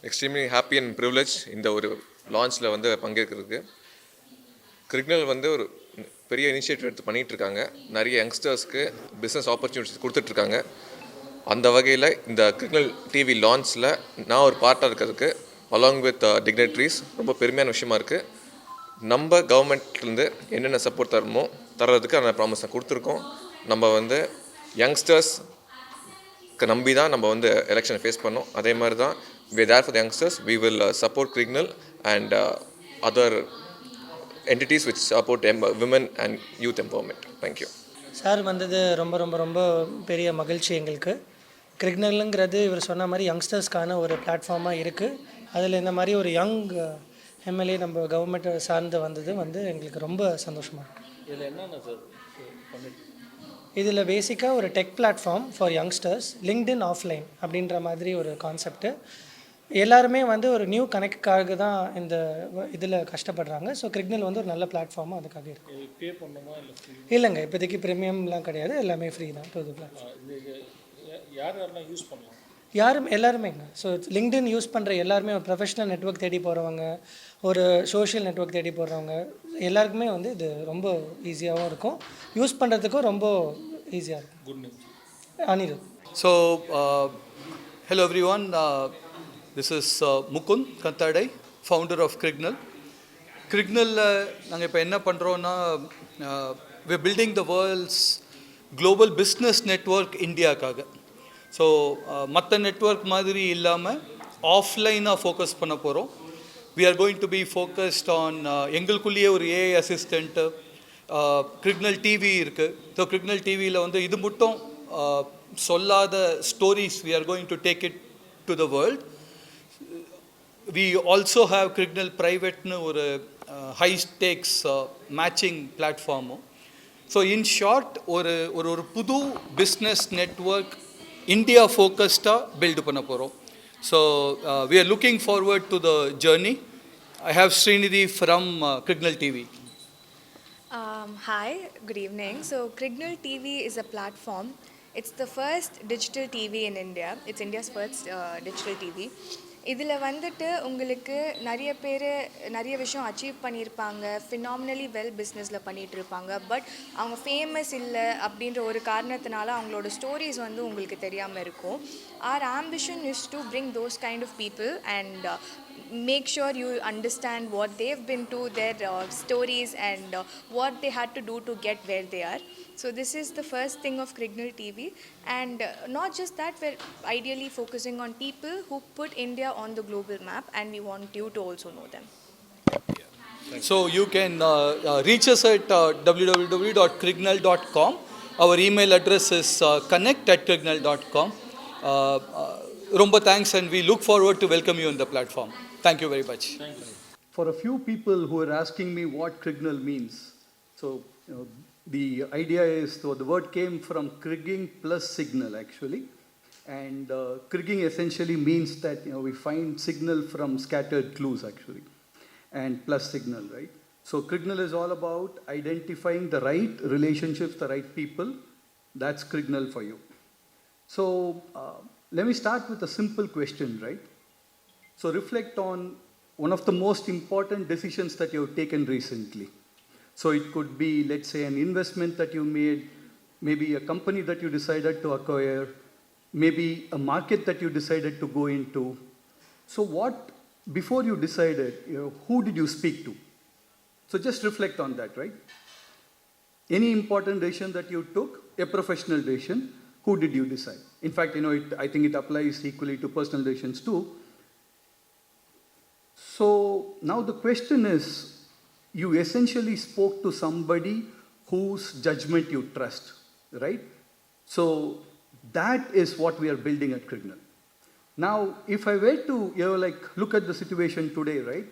extremely happy and privileged இந்த ஒரு லான்ச்சில் வந்து பங்கேற்கிறதுக்கு. கிரிக்னல் வந்து ஒரு பெரிய இனிஷியேட்டிவ் எடுத்து பண்ணிகிட்ருக்காங்க. நிறைய யங்ஸ்டர்ஸ்க்கு பிஸ்னஸ் ஆப்பர்ச்சுனிட்டிஸ் கொடுத்துட்ருக்காங்க. அந்த வகையில் இந்த கிரிக்னல் டிவி லான்ச்சில் நான் ஒரு பார்ட்டாக இருக்கிறதுக்கு அலாங் வித் டிக்னட்ரிஸ் ரொம்ப பெருமையான விஷயமா இருக்குது. நம்ம கவர்மெண்ட்லேருந்து என்னென்ன சப்போர்ட் தர்றதுக்கு அந்த ப்ராமிஸ் கொடுத்துருக்கோம். நம்ம வந்து யங்ஸ்டர்ஸ் நம்பி தான் நம்ம வந்து எலெக்ஷனை ஃபேஸ் பண்ணோம். அதே மாதிரி தான் we are there for the youngsters. We will support Crignal and other entities which support women and youth empowerment. Thank you. Sir வந்தது ரொம்ப ரொம்ப ரொம்ப பெரிய மகிழ்ச்சி எங்களுக்கு. கிரிக்னலுங்கிறது இவர் சொன்ன மாதிரி யங்ஸ்டர்ஸ்க்கான ஒரு பிளாட்ஃபார்மாக இருக்குது. அதில் இந்த மாதிரி ஒரு யங் எம்எல்ஏ நம்ம கவர்மெண்ட்டை சார்ந்து வந்தது வந்து எங்களுக்கு ரொம்ப சந்தோஷமாக இருக்குது. இதில் என்னென்ன சார் இதில் பேசிக்காக ஒரு tech platform for youngsters, LinkedIn offline அப்படின்ற மாதிரி ஒரு கான்செப்ட்டு. எல்லாருமே வந்து ஒரு நியூ கனெக்ட்காக தான் இந்த இதில் கஷ்டப்படுறாங்க. ஸோ கிரிக்னல் வந்து ஒரு நல்ல பிளாட்ஃபார்மாக அதுக்காக இருக்குது. பே பண்ணணுமா இல்லை? இல்லைங்க, இப்போதைக்கு ப்ரீமியம்லாம் கிடையாது, எல்லாமே ஃப்ரீ தான். புது பிளாட்ஃபார்ம் யாரெல்லாம் யூஸ் பண்ணலாம்? எல்லாருமேங்க. ஸோ லிங்க்டின் யூஸ் பண்ணுற எல்லாருமே ஒரு ப்ரொஃபஷனல் நெட்வொர்க் தேடி போகிறவங்க, ஒரு சோஷியல் நெட்வொர்க் தேடி போகிறவங்க எல்லாருக்குமே வந்து இது ரொம்ப ஈஸியாகவும் இருக்கும், யூஸ் பண்ணுறதுக்கும் ரொம்ப ஈஸியாக இருக்கும். Good news. Anirudh. So, hello everyone. This is Mukund Kantadai, founder of Crignal. Crignal, நாங்கள் இப்போ என்ன பண்ணுறோன்னா, we're building the world's global business network இந்தியாக்காக. ஸோ மற்ற நெட்வொர்க் மாதிரி இல்லாமல் ஆஃப்லைனாக ஃபோக்கஸ் பண்ண போகிறோம். we are going to be focused on எங்களுக்குள்ளேயே ஒரு ஏஐ அசிஸ்டண்ட்டு, கிரிக்னல் டிவி இருக்குது. ஸோ கிரிக்னல் டிவியில் வந்து இது மட்டும் சொல்லாத stories we are going to take it to the world. We also have Crignal Private-னு ஒரு high stakes matching பிளாட்ஃபார்மும். ஸோ இன் ஷார்ட் ஒரு ஒரு புது பிஸ்னஸ் நெட்வொர்க் இந்தியா ஃபோக்கஸ்டாக பில்டு பண்ண போகிறோம். So we are looking forward to the journey. I have Srinidhi from Crignal TV. Hi, good evening. So Crignal TV is a platform. It's the first digital TV in India. It's India's first digital TV. இதில் வந்துட்டு உங்களுக்கு நிறைய விஷயம் achieve பண்ணியிருப்பாங்க, phenomenally well பிஸ்னஸில் பண்ணிகிட்ருப்பாங்க. But அவங்க famous இல்லை அப்படின்ற ஒரு காரணத்தினால அவங்களோட ஸ்டோரிஸ் வந்து உங்களுக்கு தெரியாமல் இருக்கும். Our ambition is to bring those kind of people and make sure you understand what they've been to, their stories and what they had to do to get where they are. So this is the first thing of Crignal TV, and not just that, we're ideally focusing on people who put India on the global map, and we want you to also know them. So you can reach us at www.crignal.com. Our email address is connect@crignal.com. Rumba thanks, and we look forward to welcome you on the platform. Thank you very much. Thank you. For a few people who are asking me what Crignal means, so the idea is, so the word came from crigging plus signal actually, and crigging essentially means that we find signal from scattered clues actually, and plus signal, right? So Crignal is all about identifying the right relationships, the right people. That's Crignal for you. So let me start with a simple question, right? So reflect on one of the most important decisions that you have taken recently. So it could be, let's say, an investment that you made, maybe a company that you decided to acquire, maybe a market that you decided to go into. So before you decided, who did you speak to? So just reflect on that, right? Any important decision that you took, a professional decision, who did you decide? In fact, I think it applies equally to personal decisions too. So now the question is, you essentially spoke to somebody whose judgment you trust, right? So that is what we are building at Crignal. Now, if I were to look at the situation today, right?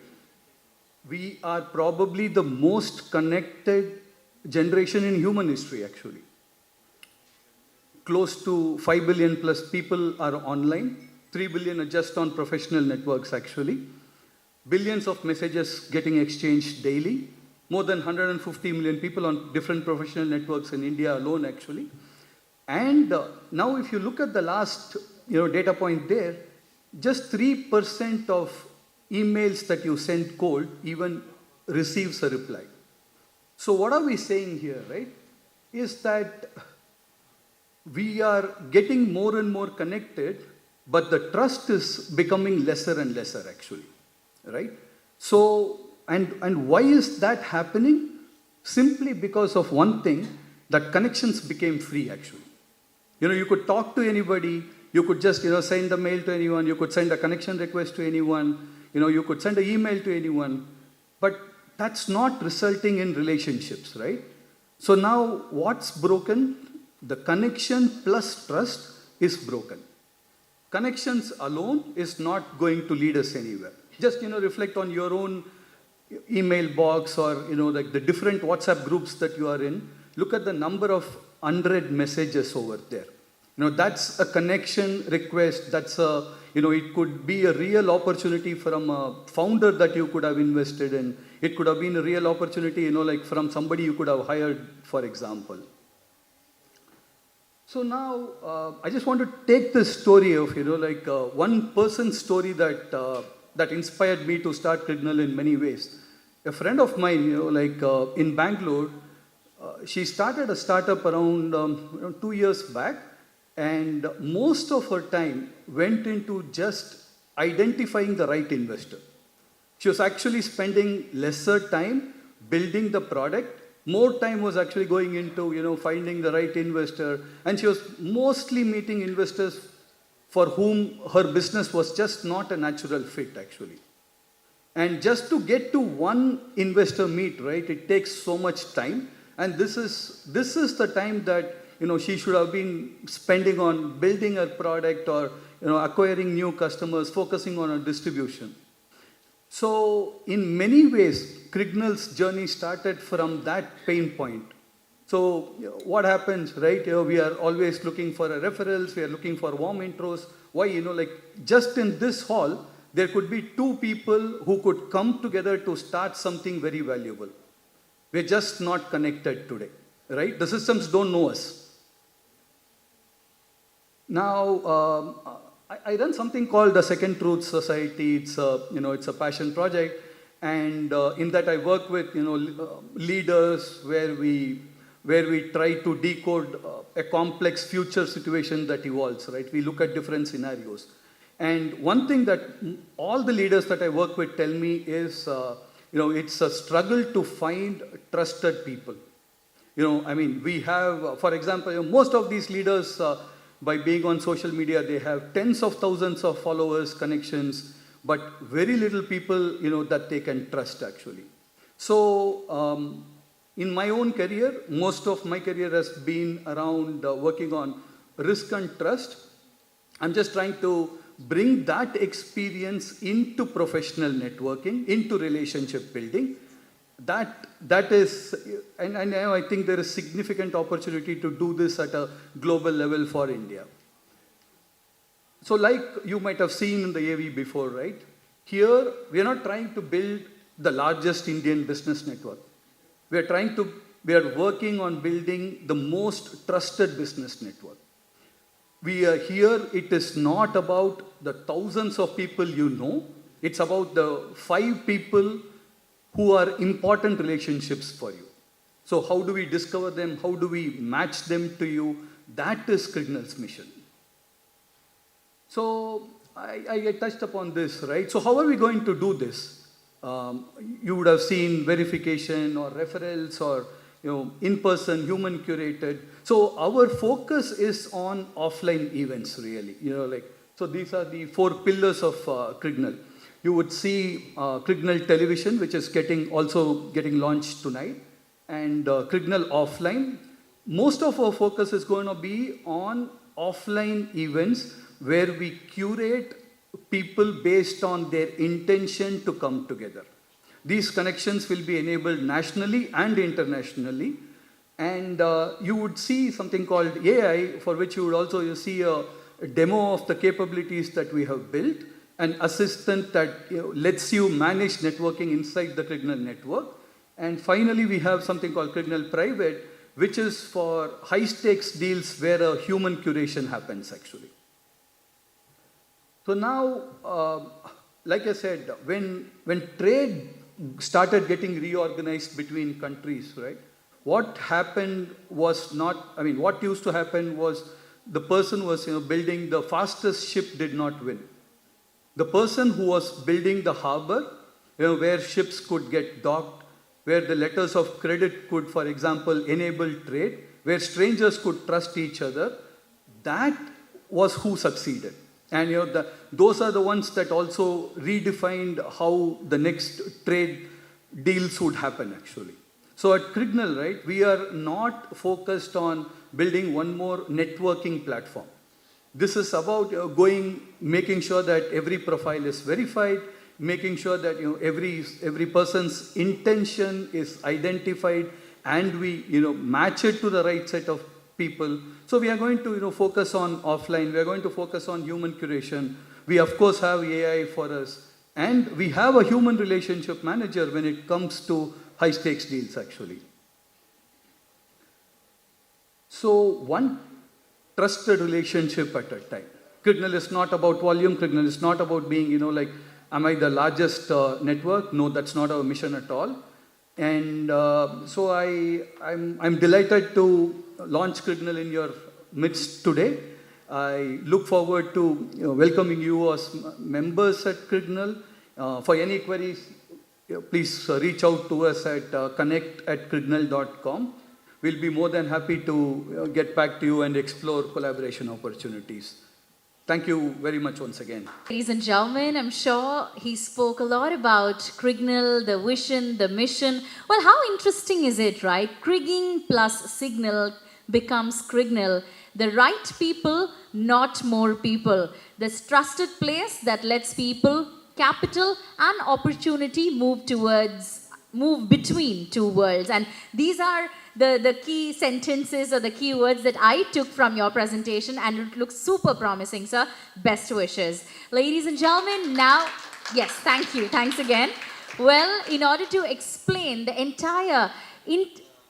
We are probably the most connected generation in human history actually. Close to 5 billion plus people are online, 3 billion are just on professional networks actually. Billions of messages getting exchanged daily, more than 150 million people on different professional networks in India alone actually. And now if you look at the last data point there, just 3% of emails that you send cold even receives a reply. So what are we saying here, right? Is that we are getting more and more connected, but the trust is becoming lesser and lesser actually, right? So, and why is that happening? Simply because of one thing, that connections became free actually. You know, you could talk to anybody, you could just, send a mail to anyone, you could send a connection request to anyone, you could send an email to anyone, but that's not resulting in relationships, right? So now what's broken? The connection plus trust is broken. Connections alone is not going to lead us anywhere. Just, reflect on your own email box or, like the different WhatsApp groups that you are in. Look at the number of unread messages over there. That's a connection request. That's a, it could be a real opportunity from a founder that you could have invested in. It could have been a real opportunity, like from somebody you could have hired, for example. So now, I just want to take this story of, one person's story that inspired me to start Crignal in many ways. A friend of mine, in Bangalore, she started a startup around 2 years back, and most of her time went into just identifying the right investor. She was actually spending lesser time building the product. More time was actually going into, finding the right investor. And she was mostly meeting investors for whom her business was just not a natural fit, actually. And just to get to one investor meet, right, it takes so much time. And this is the time that, she should have been spending on building her product or, acquiring new customers, focusing on her distribution. So in many ways, Crignal's journey started from that pain point. So what happens, right? We are always looking for referrals, we are looking for warm intros. Why, just in this hall, there could be 2 people who could come together to start something very valuable. We're just not connected today, right? The systems don't know us. Now, I run something called the Second Truth Society. It's a passion project, and in that I work with leaders where we try to decode a complex future situation that evolves. Right? We look at different scenarios, and one thing that all the leaders that I work with tell me is it's a struggle to find trusted people. We have, for example, most of these leaders. By being on social media, they have tens of thousands of followers, connections, but very little people, that they can trust actually. So, in my own career, most of my career has been around working on risk and trust. I'm just trying to bring that experience into professional networking, into relationship building. That is, and I think there is significant opportunity to do this at a global level for India. So like you might have seen in the AV before, right? Here, we are not trying to build the largest Indian business network. We are working on building the most trusted business network. We are here, it is not about the thousands of people it's about the 5 people who are important relationships for you. So how do we discover them? How do we match them to you? That is Crignal's mission. So I touched upon this, right? So how are we going to do this? You would have seen verification or referrals or in-person, human curated. So our focus is on offline events really. So these are the 4 pillars of Crignal. You would see Crignal Television, which is also getting launched tonight, and Crignal Offline. Most of our focus is going to be on offline events where we curate people based on their intention to come together. These connections will be enabled nationally and internationally, and you would see something called AI, for which you would also see a demo of the capabilities that we have built. An assistant that lets you manage networking inside the Crignal network. And finally, we have something called Crignal Private, which is for high-stakes deals where a human curation happens, actually. So now, like I said, when trade started getting reorganized between countries, right? What happened was not, I mean, what used to happen was the person was, building the fastest ship did not win. The person who was building the harbor, where ships could get docked, where the letters of credit could, for example, enable trade, where strangers could trust each other, that was who succeeded. And those are the ones that also redefined how the next trade deals would happen actually. So at Crignal, right, we are not focused on building one more networking platform. This is about making sure that every profile is verified, making sure that every person's intention is identified, and we match it to the right set of people. So we are going to focus on offline. We are going to focus on human curation. We of course have AI for us, and we have a human relationship manager when it comes to high stakes deals actually. So one trusted relationship at a time. Crignal is not about volume. Crignal is not about being, like, am I the largest network? No, that's not our mission at all. And so I'm delighted to launch Crignal in your midst today. I look forward to welcoming you as members at Crignal. For any queries, please reach out to us at connect@crignal.com. We'll be more than happy to get back to you and explore collaboration opportunities. Thank you very much once again. Ladies and gentlemen, I'm sure he spoke a lot about Crignal, the vision, the mission. Well, how interesting is it, right? Crigging plus Signal becomes Crignal. The right people, not more people. This trusted place that lets people, capital and opportunity move between two worlds. And these are the key sentences or the key words that I took from your presentation, and it looks super promising, sir. Best wishes. Ladies and gentlemen, now, yes, thank you. Thanks again. Well, in order to explain the entire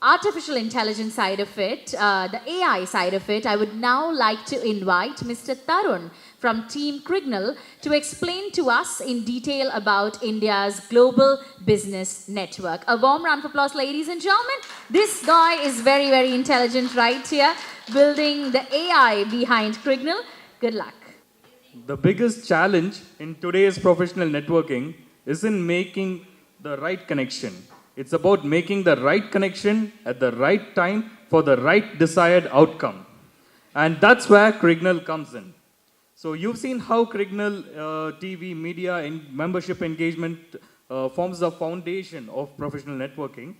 artificial intelligence side of it, the AI side of it, I would now like to invite Mr. Tarun from Team Crignal to explain to us in detail about India's global business network. A warm round of applause, ladies and gentlemen. This guy is very, very intelligent right here, building the AI behind Crignal. Good luck. The biggest challenge in today's professional networking is in making the right connection. It's about making the right connection at the right time for the right desired outcome. And that's where Crignal comes in. So you've seen how Crignal TV, media, and membership engagement forms the foundation of professional networking.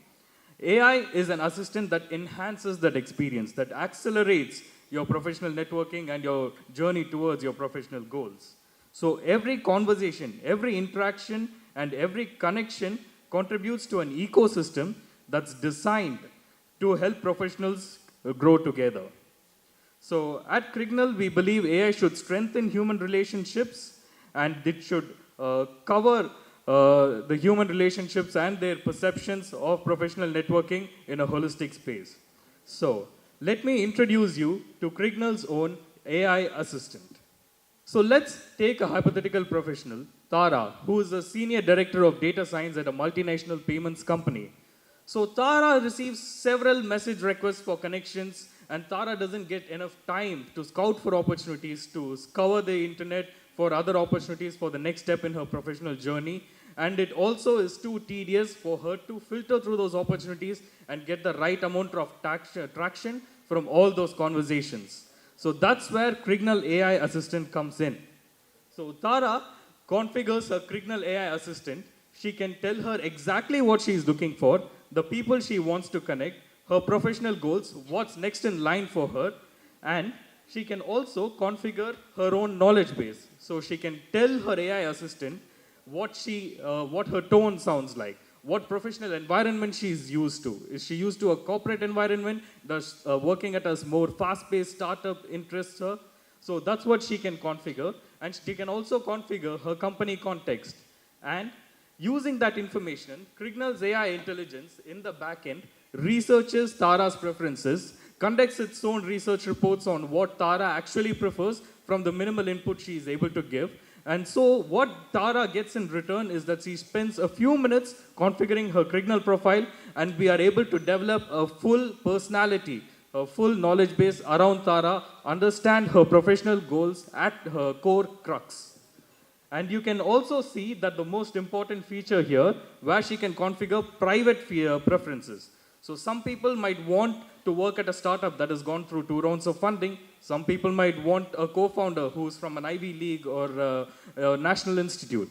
AI is an assistant that enhances that experience, that accelerates your professional networking and your journey towards your professional goals. So every conversation, every interaction, and every connection contributes to an ecosystem that's designed to help professionals grow together. So at Crignal, we believe AI should strengthen human relationships, and it should cover the human relationships and their perceptions of professional networking in a holistic space. So let me introduce you to Crignal's own AI assistant. So let's take a hypothetical professional, Tara, who is a senior director of data science at a multinational payments company. So Tara receives several message requests for connections, and Tara doesn't get enough time to scout for opportunities, to scour the internet for other opportunities for the next step in her professional journey. And it also is too tedious for her to filter through those opportunities and get the right amount of traction from all those conversations. So that's where Crignal AI Assistant comes in. So Tara configures her Crignal AI Assistant. She can tell her exactly what she is looking for, the people she wants to connect, her professional goals, what's next in line for her, and she can also configure her own knowledge base. So she can tell her AI assistant what her tone sounds like, what professional environment she is used to. Is she used to a corporate environment? Does working at a more fast-paced startup interests her? So that's what she can configure. And she can also configure her company context. And using that information, Crignal's AI intelligence in the backend researches Tara's preferences, conducts its own research reports on what Tara actually prefers from the minimal input she is able to give. And so what Tara gets in return is that she spends a few minutes configuring her Crignal profile, and we are able to develop a full personality, a full knowledge base around Tara, understand her professional goals at her core crux. And you can also see that the most important feature here, where she can configure private preferences. So some people might want to work at a startup that has gone through 2 rounds of funding. Some people might want a co-founder who's from an Ivy League or a national institute.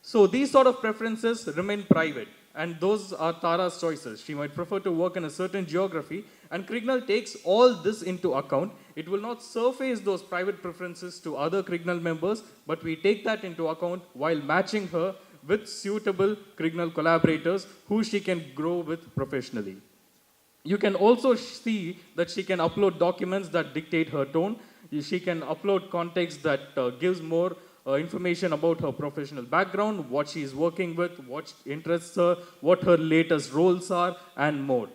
So these sort of preferences remain private, and those are Tara's choices. She might prefer to work in a certain geography, and Crignal takes all this into account. It will not surface those private preferences to other Crignal members, but we take that into account while matching her with suitable Crignal collaborators who she can grow with professionally. You can also see that she can upload documents that dictate her tone. She can upload context that gives more information about her professional background, what she is working with, what interests her, what her latest roles are, and more.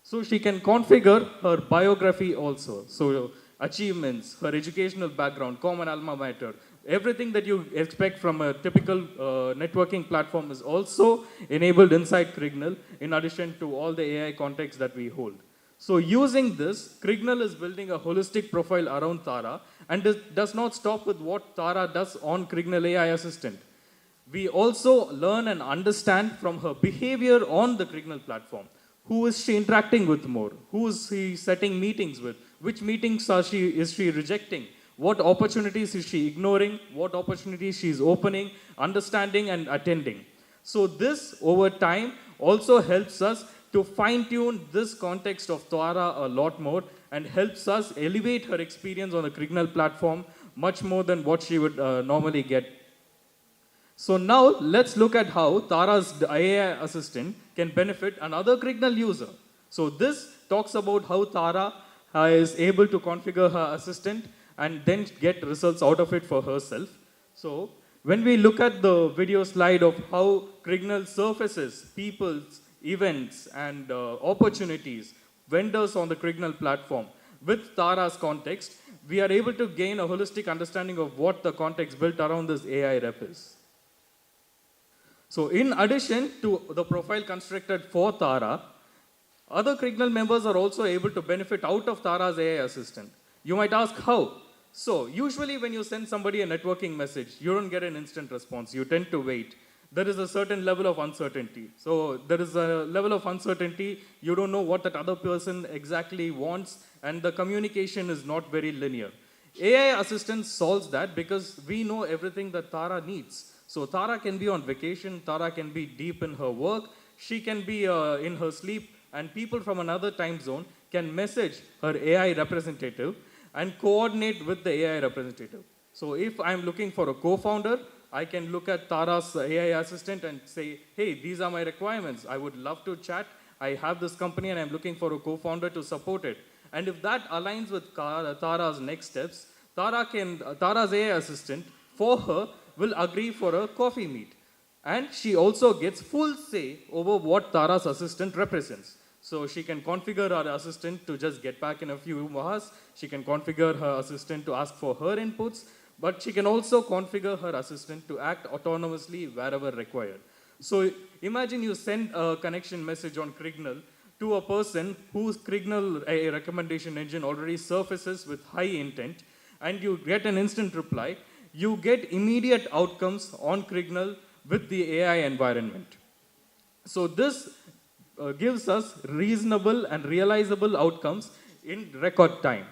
So she can configure her biography also. So achievements, her educational background, common alma mater, everything that you expect from a typical networking platform is also enabled inside Crignal, in addition to all the AI context that we hold. So using this, Crignal is building a holistic profile around Tara, and does not stop with what Tara does on Crignal AI Assistant. We also learn and understand from her behavior on the Crignal platform. Who is she interacting with more? Who is she setting meetings with? Which meetings is she rejecting? What opportunities is she ignoring? What opportunities she is opening, understanding, and attending? So this, over time, also helps us to fine-tune this context of Tara a lot more, and helps us elevate her experience on the Crignal platform much more than what she would normally get. So now let's look at how Tara's AI assistant can benefit another Crignal user. So this talks about how Tara is able to configure her assistant and then get results out of it for herself. So when we look at the video slide of how Crignal surfaces people's events and opportunities, vendors on the Crignal platform with Tara's context, we are able to gain a holistic understanding of what the context built around this AI rep is. So in addition to the profile constructed for Tara, other Crignal members are also able to benefit out of Tara's AI assistant. You might ask how? So usually when you send somebody a networking message, you don't get an instant response. You tend to wait. There is a certain level of uncertainty. So there is a level of uncertainty. You don't know what that other person exactly wants, and the communication is not very linear. AI assistant solves that because we know everything that Tara needs. So Tara can be on vacation, Tara can be deep in her work, she can be in her sleep, and people from another time zone can message her AI representative and coordinate with the AI representative. So if I'm looking for a co-founder, I can look at Tara's AI assistant and say, hey, these are my requirements. I would love to chat. I have this company and I'm looking for a co-founder to support it. And if that aligns with Tara's next steps, Tara's AI assistant, for her, will agree for a coffee meet. And she also gets full say over what Tara's assistant represents. So she can configure her assistant to just get back in a few hours. She can configure her assistant to ask for her inputs. But she can also configure her assistant to act autonomously wherever required. So imagine you send a connection message on Crignal to a person whose Crignal recommendation engine already surfaces with high intent, and you get an instant reply. You get immediate outcomes on Crignal with the AI environment. So this gives us reasonable and realizable outcomes in record time.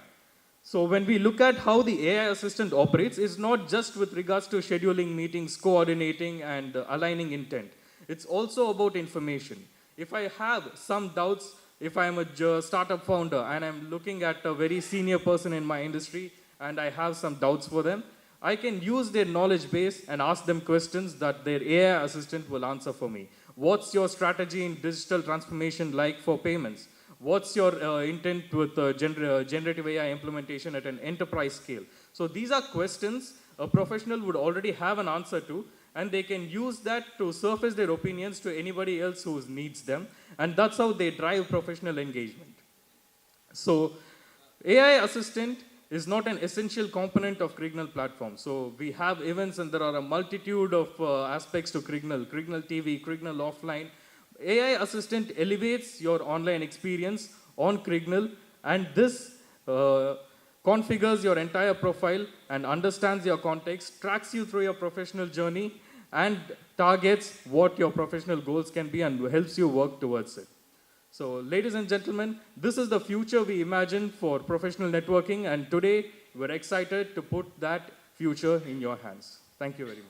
So when we look at how the AI assistant operates, it's not just with regards to scheduling meetings, coordinating, and aligning intent. It's also about information. If I have some doubts, if I'm a startup founder and I'm looking at a very senior person in my industry and I have some doubts for them, I can use their knowledge base and ask them questions that their AI assistant will answer for me. What's your strategy in digital transformation like for payments? What's your intent with generative AI implementation at an enterprise scale? So these are questions a professional would already have an answer to, and they can use that to surface their opinions to anybody else who needs them, and that's how they drive professional engagement. So AI assistant is not an essential component of Crignal platform. So we have events and there are a multitude of aspects to Crignal, Crignal TV, Crignal offline. AI assistant elevates your online experience on Crignal, and this configures your entire profile and understands your context, tracks you through your professional journey, and targets what your professional goals can be and helps you work towards it. So, ladies and gentlemen, this is the future we imagine for professional networking, and today we're excited to put that future in your hands. Thank you very much.